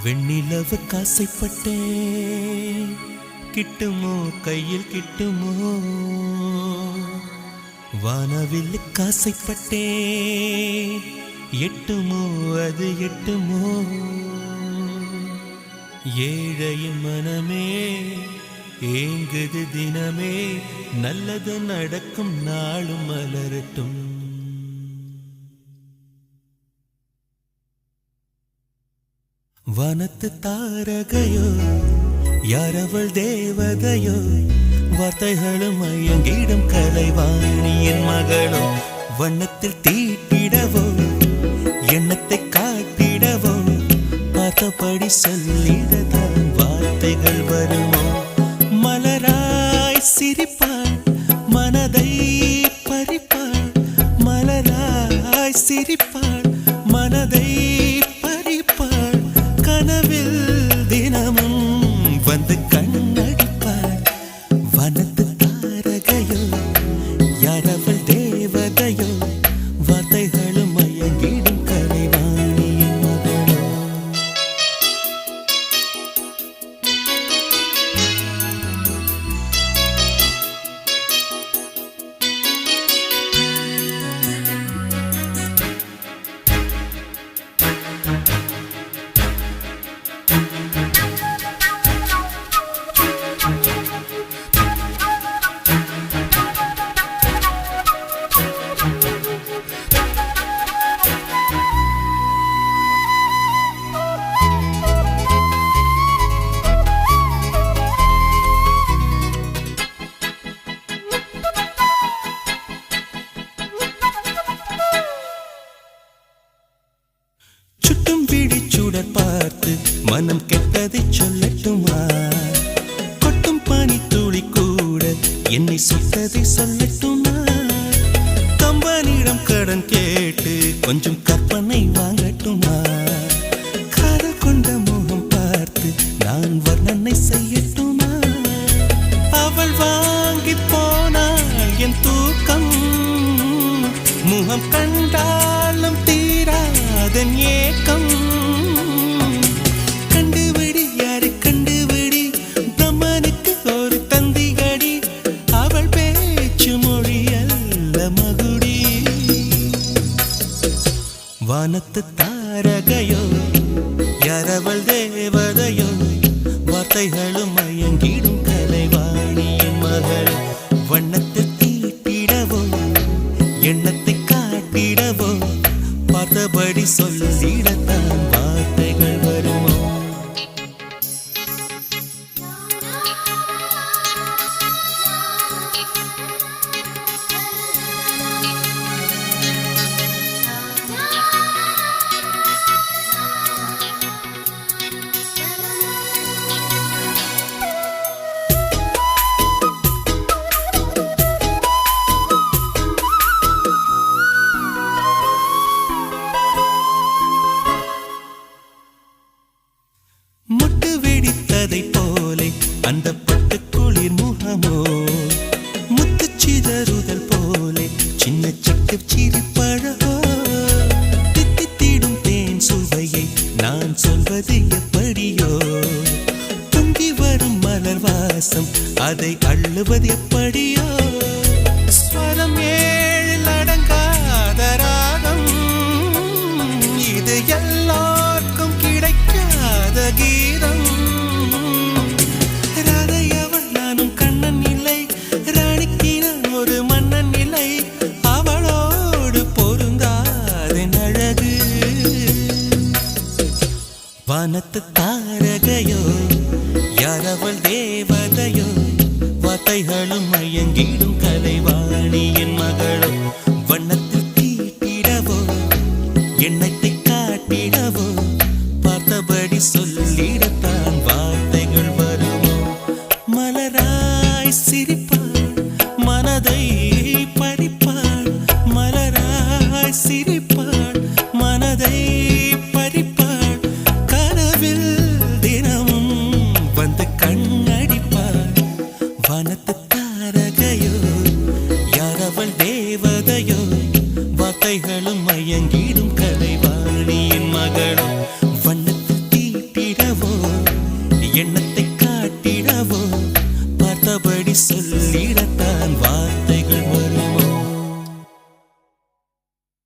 வெண்ணிலவு காசைப்பட்டேன், கிட்டுமோ கையில் கிட்டுமோ. வானவில் காசைப்பட்டேன், எட்டுமோ அது எட்டுமோ. ஏழையின் மனமே ஏங்குது தினமே, நல்லது நடக்கும் நாளும் மலரட்டும். வனத்து தாரகையோ யாரவள் தேவதையோ, வார்த்தைகளும் மயங்கிடும் கலைவாணியின் மகளோ. வண்ணத்தில் தீட்டிடவோ எண்ணத்தை காட்டிடவோ, பார்த்தபடி சொல்லிடதான் வார்த்தைகள் வருமோ. மலராய் சிரிப்பாள் மனதை பறிப்பாள், மலராய் சிரிப்பாள் மனதை பறிப்பாள். கனவில் தினமும் வந்து கண்ணடிப்பாள். வனத்து தாரகையோ யாரவள் தேவதையோ, வார்த்தைகளும் மயங்கிடும் கலைவாணியின் மகளோ. சுட்டும் விழிச்சுடர் பார்த்து மனம் கெட்டதை சொல்லட்டுமா? கொட்டும் பனி துளி கூட என்னை சுட்டதை சொல்லட்டுமா? கம்பனிடம் கடன் கேட்டு கொஞ்சம் கற்பனை வாங்கட்டுமா? காதல் கொண்ட முகம் பார்த்து நான் வர்ணனை செய்யட்டுமா? அவள் வாங்கி போனாள் என் தூக்கம், முகம் கண்டாலும் தீராதன் ஏக்கம். கண்டுபிடி யாரு கண்டுபிடி, பிரம்மனுக்கு ஒரு தந்திகடி. அவள் பேச்சு மொழி அல்ல மகுடி. வானத்து தாரகையோ யாரவள் தேவதையோ, வார்த்தைகளும் மயங்கிடும் கலைவாணியின் மகளோ. வண்ணத்தில் தீட்டிடவோ எண்ணத்தை காட்டிடவோ, பார்த்தபடி சொல்லிடத்தான் வார்த்தைகள் வருமோ. முட்டு வெடித்ததை போலே அந்த பட்டு குளிர் முகமோ, முத்து சிதறுதல் போலே சின்ன சிட்டு சிரிப்பழகோ. தித்தித்திடும் தேன் சுவையை நான் சொல்வது எப்படியோ, பொங்கி வரும் மலர் வாசம் அதை அள்ளுவது எப்படியோ. ஸ்வரம் ஏழில் அடங்காத ராகம், இது எல்லாருக்கும் கிடைக்காத கீதம். ராதை அவள் நானும் கண்ணன் இல்லை, ராணிக்கு நான் ஒரு மன்னன் இல்லை. அவளோடு பொருந்தாதென் அழகு. வானத்து தாரகையோ யாரவள் தேவதையோ, வார்த்தைகளும் மயங்கிடும் கலைவாணியின் மகளோ. வண்ணத்தில் தீட்டிடவோ எண்ணத்தை காட்டிடவோ, பார்த்தபடி சொல்லிடத்தான் வார்த்தைகள் வருமோ. மலராய் சிரிப்பாள் மனதை பறிப்பாள், மலராய் சிரிப்பாள் மனதை பறிப்பாள். கனவில் தினமும் வந்து கண்ணடிப்பாள். வனத்து தாரகையோ யாரவள் தேவதையோ, வார்த்தைகளும் மயங்கிடும் கலைவாணியின் மகளோ. வண்ணத்தில் தீட்டி எண்ணத்தில்